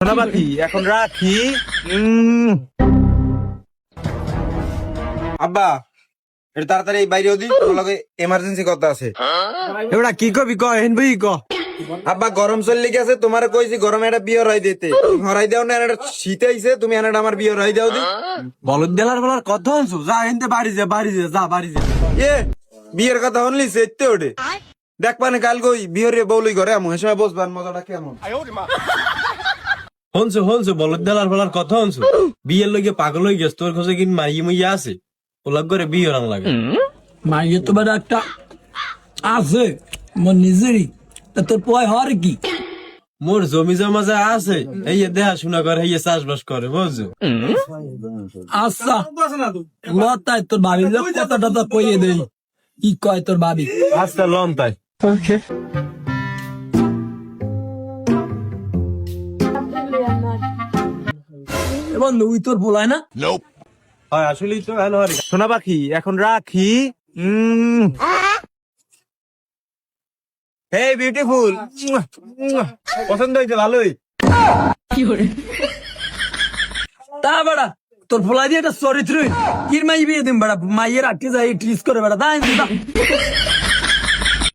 সোনা পাখি এখন রাখি। আব্বা এটা তাড়াতাড়ি বাইরে ওদি, তোমার লগে এমার্জেন্সি কথা আছে। এবার কি কবি ক হেন বই ক। আব্বা গরম চললে গেছে, তোমার কইছি গরমে একটা বিয়ে হরাই দিতে, হরাই দাও না। একটা শীত আইছে, তুমি একটা আমার বিয়ে হরাই দাও দি। বলদ দেলার বলার কথা আনছো, যা হেনতে বাড়ি যা যা বাড়ি যা। এ বিয়ের কথা হনলি সেতে ওঠে, দেখবানে কাল কই বিয়ের বউলি ঘরে এমন সময় বসবান, মজাটা কেমন। হনছো বলদ দেলার বলার কথা হনছো। বিয়ের লগে পাগল হয়ে গেছ, তোর কাছে কি মাইয়ে মুইয়া আছে? ওলাগ করে বিয়ে রাং লাগে। মাইয়ে তো বেটা একটা আছে মোর নিজেরই, তা তোর পয় হওয়ার কি? মোর জমি জমা যা আছে এই দেখাশোনা করে, এই চাষবাস করে, বুঝছো? আচ্ছা লতাই তোর ভাবি কথাটা তো কইয়ে দেই, কি কয় তোর ভাবি। আচ্ছা লন তাই। বন্ধু উই তোর বলায় না? হয় আসলেই তো ভালো হয়। সোনা পাখি এখন রাখি। হে বিউটিফুল, পছন্দ হয়েছে ভালোই। তা বেড়া তোর ফলাই দিয়ে একটা চরিত্র কির মাই বিয়ে দিম বেড়া, মাইয়ের আটকে যায় ট্রিস করে বেড়া, তাই